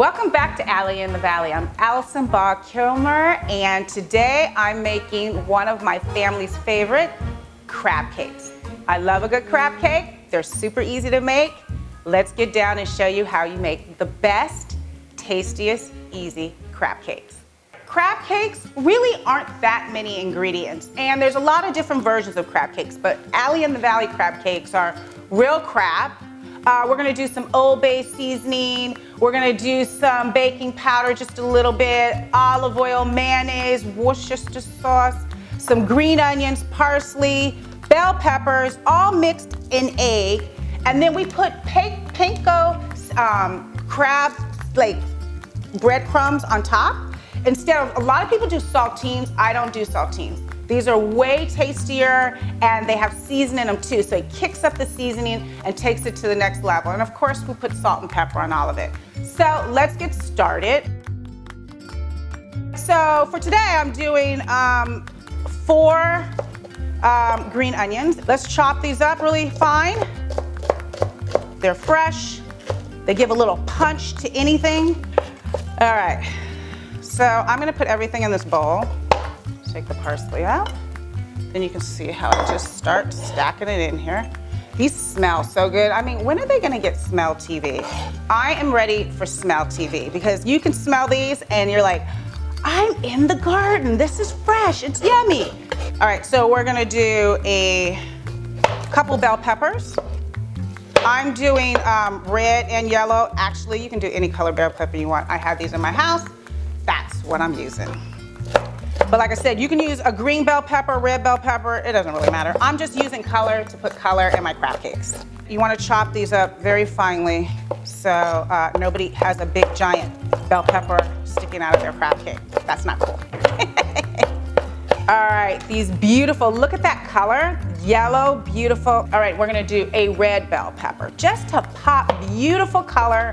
Welcome back to Allie in the Valley. I'm Allison Baugh-Kilmer, and today I'm making one of my family's favorite crab cakes. I love a good crab cake. They're super easy to make. Let's get down and show you how you make the best, tastiest, easy crab cakes. Crab cakes really aren't that many ingredients, and there's a lot of different versions of crab cakes, but Allie in the Valley crab cakes are real crab. We're gonna do some Old Bay seasoning. We're gonna do some baking powder, just a little bit, olive oil, mayonnaise, Worcestershire sauce, some green onions, parsley, bell peppers, all mixed in egg. And then we put panko crab, like breadcrumbs on top. Instead of, a lot of people do saltines, I don't do saltines. These are way tastier and they have seasoning in them too, so it kicks up the seasoning and takes it to the next level. And of course we put salt and pepper on all of it. So let's get started. So for today I'm doing 4 green onions. Let's chop these up really fine. They're fresh. They give a little punch to anything. All right, so I'm gonna put everything in this bowl. Take the parsley out. Then you can see how I just start stacking it in here. These smell so good. I mean, when are they gonna get smell TV? I am ready for smell TV because you can smell these and you're like, I'm in the garden. This is fresh, it's yummy. All right, so we're gonna do a couple bell peppers. I'm doing red and yellow. Actually, you can do any color bell pepper you want. I have these in my house. That's what I'm using. But like I said, you can use a green bell pepper, red bell pepper, it doesn't really matter. I'm just using color to put color in my crab cakes. You want to chop these up very finely so nobody has a big giant bell pepper sticking out of their crab cake. That's not cool. All right, these beautiful, look at that color, yellow, beautiful. All right, we're gonna do a red bell pepper just to pop beautiful color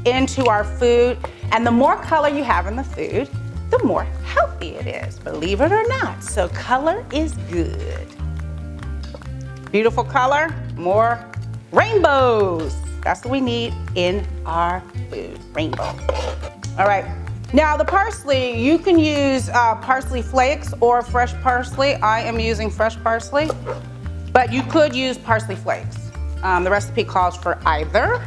into our food. And the more color you have in the food, the more healthy it is, believe it or not. So color is good. Beautiful color, more rainbows. That's what we need in our food, rainbow. All right, now the parsley, you can use parsley flakes or fresh parsley. I am using fresh parsley, but you could use parsley flakes. The recipe calls for either.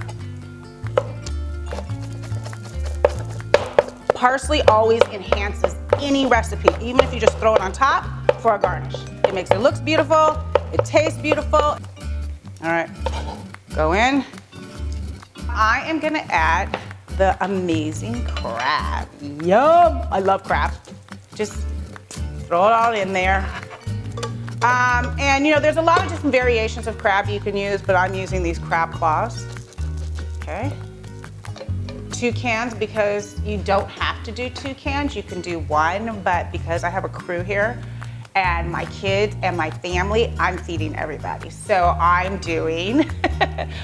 Parsley always enhances any recipe, even if you just throw it on top for a garnish. It makes it look beautiful, it tastes beautiful. All right, go in. I am gonna add the amazing crab. Yum, I love crab. Just throw it all in there. And you know, there's a lot of different variations of crab you can use, but I'm using these crab claws, okay? 2 cans because you don't have to do 2 cans, you can do 1, but because I have a crew here and my kids and my family, I'm feeding everybody. So I'm doing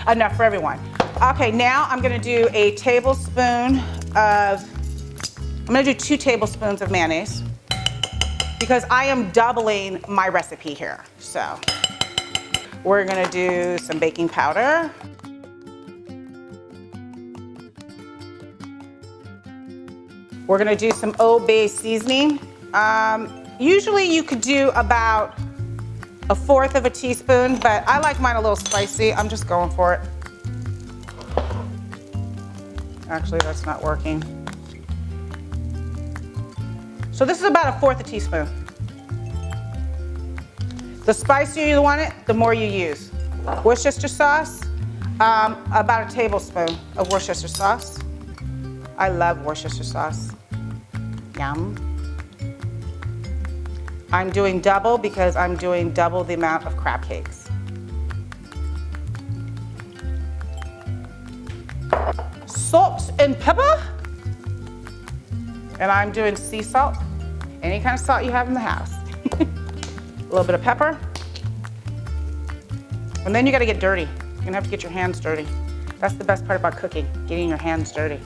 enough for everyone. Okay, now I'm gonna do a tablespoon of, I'm gonna do 2 tablespoons of mayonnaise because I am doubling my recipe here. So we're gonna do some baking powder. We're gonna do some Old Bay seasoning. Usually you could do about 1/4 of a teaspoon, but I like mine a little spicy. I'm just going for it. Actually, that's not working. So this is about 1/4 a teaspoon. The spicier you want it, the more you use. Worcestershire sauce, about a tablespoon of Worcestershire sauce. I love Worcestershire sauce. Yum. I'm doing double because I'm doing double the amount of crab cakes. Salt and pepper. And I'm doing sea salt, any kind of salt you have in the house. A little bit of pepper. And then you gotta get dirty. You're gonna have to get your hands dirty. That's the best part about cooking, getting your hands dirty.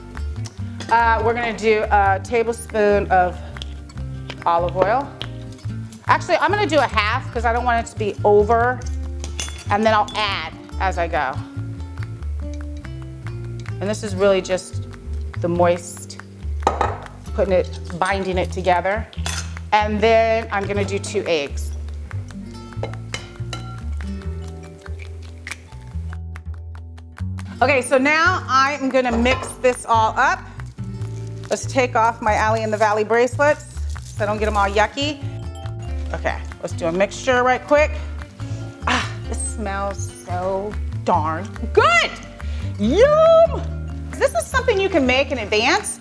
We're gonna do a tablespoon of olive oil. Actually, I'm gonna do 1/2 because I don't want it to be over, and then I'll add as I go. And this is really just the moist, binding it together. And then I'm gonna do 2 eggs. Okay, so now I'm gonna mix this all up. Let's take off my Allie in the Valley bracelets so I don't get them all yucky. Okay, let's do a mixture right quick. Ah, this smells so darn good. Yum! This is something you can make in advance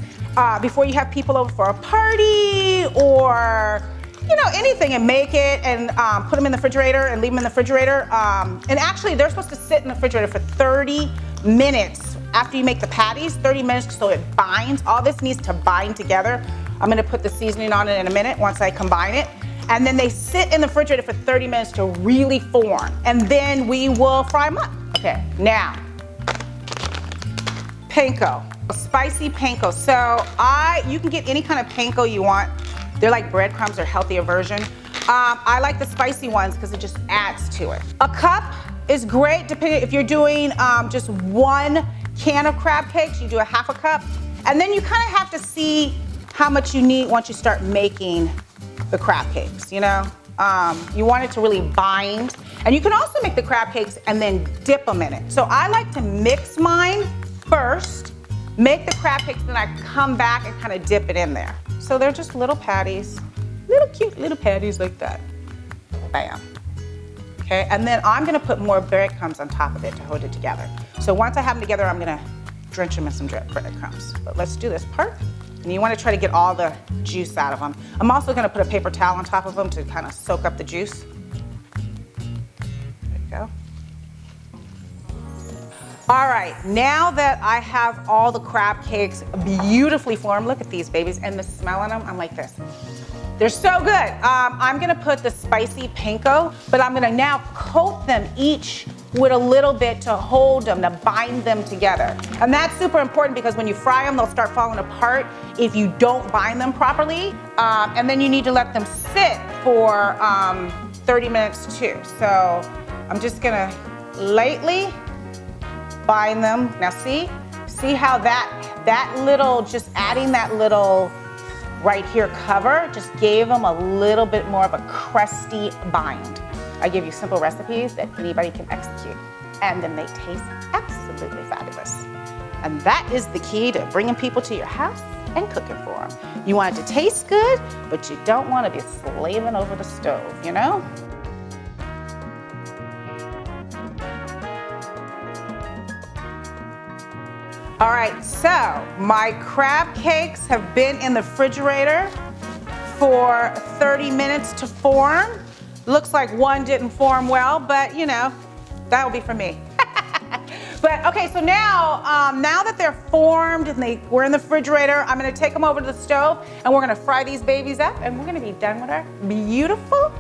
before you have people over for a party or anything, and make it and put them in the refrigerator and leave them in the refrigerator. And actually, they're supposed to sit in the refrigerator for 30 minutes after you make the patties, 30 minutes so it binds. All this needs to bind together. I'm gonna put the seasoning on it in a minute once I combine it. And then they sit in the refrigerator for 30 minutes to really form. And then we will fry them up. Okay, now, panko, spicy panko. So you can get any kind of panko you want. They're like breadcrumbs, they're a healthier version. I like the spicy ones because it just adds to it. A cup is great, depending if you're doing just 1 can of crab cakes, you do a half a cup. And then you kind of have to see how much you need once you start making the crab cakes, you want it to really bind. And you can also make the crab cakes and then dip them in it. So I like to mix mine first, make the crab cakes, then I come back and kind of dip it in there. So they're just little patties, little cute little patties like that. Bam. Okay, and then I'm gonna put more breadcrumbs on top of it to hold it together. So once I have them together, I'm gonna drench them in some breadcrumbs. But let's do this part. And you wanna try to get all the juice out of them. I'm also gonna put a paper towel on top of them to kind of soak up the juice. There you go. All right, now that I have all the crab cakes beautifully formed, look at these babies, and the smell in them, I'm like this. They're so good. I'm gonna put the spicy panko, but I'm gonna now coat them each with a little bit to hold them, to bind them together. And that's super important because when you fry them, they'll start falling apart if you don't bind them properly. And then you need to let them sit for 30 minutes too. So I'm just gonna lightly bind them. Now see how that little, just adding that little right here cover just gave them a little bit more of a crusty bind. I give you simple recipes that anybody can execute, and then they taste absolutely fabulous. And that is the key to bringing people to your house and cooking for them. You want it to taste good, but you don't want to be slaving over the stove, All right, so my crab cakes have been in the refrigerator for 30 minutes to form. Looks like one didn't form well, but that'll be for me. But okay, so now that they're formed and we're in the refrigerator, I'm gonna take them over to the stove and we're gonna fry these babies up and we're gonna be done with our beautiful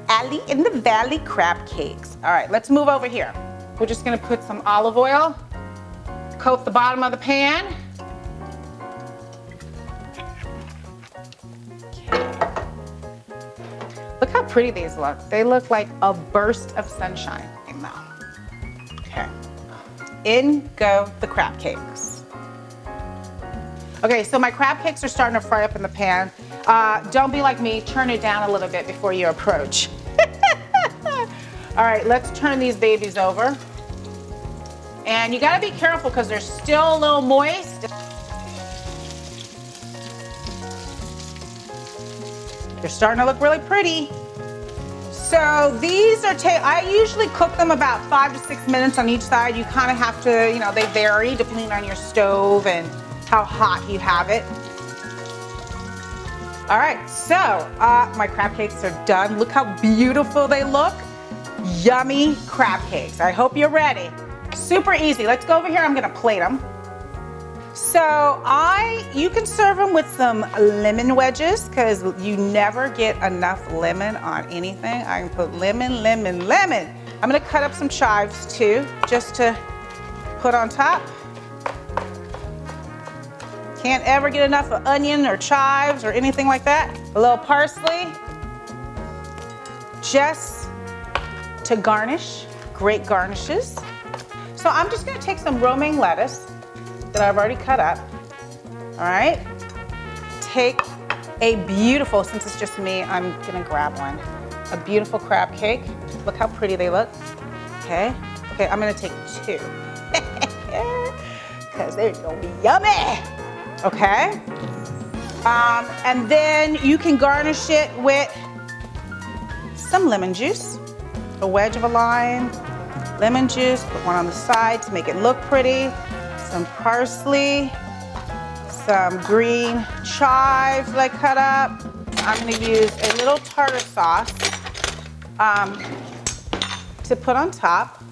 Allie in the Valley crab cakes. All right, let's move over here. We're just gonna put some olive oil, coat the bottom of the pan. Okay. Look how pretty these look. They look like a burst of sunshine. Okay. In go the crab cakes. Okay, so my crab cakes are starting to fry up in the pan. Don't be like me, turn it down a little bit before you approach. All right, let's turn these babies over. And you gotta be careful because they're still a little moist. They're starting to look really pretty. So these are, I usually cook them about 5 to 6 minutes on each side. You kind of have to, they vary depending on your stove and how hot you have it. All right, so my crab cakes are done. Look how beautiful they look. Yummy crab cakes. I hope you're ready. Super easy. Let's go over here. I'm gonna plate them. So you can serve them with some lemon wedges because you never get enough lemon on anything. I can put lemon, lemon, lemon. I'm gonna cut up some chives too, just to put on top. Can't ever get enough of onion or chives or anything like that. A little parsley, just to garnish, great garnishes. So I'm just gonna take some romaine lettuce that I've already cut up, All right? Take a beautiful, since it's just me, I'm gonna grab one. A beautiful crab cake. Look how pretty they look. Okay, okay, I'm gonna take 2. Because they're gonna be yummy. Okay? And then you can garnish it with some lemon juice, a wedge of a lime, lemon juice, put one on the side to make it look pretty, some parsley, some green chives that I cut up. I'm gonna use a little tartar sauce to put on top.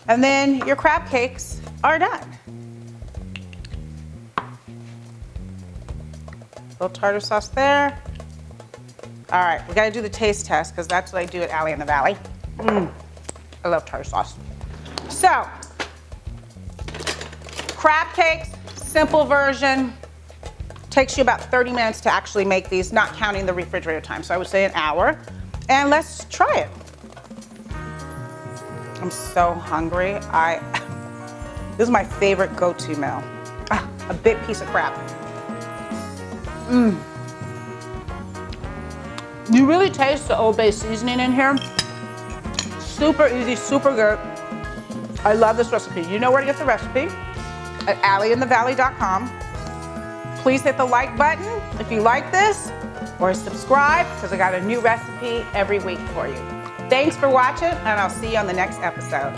And then your crab cakes are done. Little tartar sauce there. All right, we gotta do the taste test because that's what I do at Allie in the Valley. I love tartar sauce. So, crab cakes, simple version. Takes you about 30 minutes to actually make these, not counting the refrigerator time. So I would say an hour. And let's try it. I'm so hungry. This is my favorite go-to meal. A big piece of crab. You really taste the Old Bay seasoning in here. Super easy, super good. I love this recipe. You know where to get the recipe at allieinthevalley.com. Please hit the like button if you like this, or subscribe because I got a new recipe every week for you. Thanks for watching, and I'll see you on the next episode.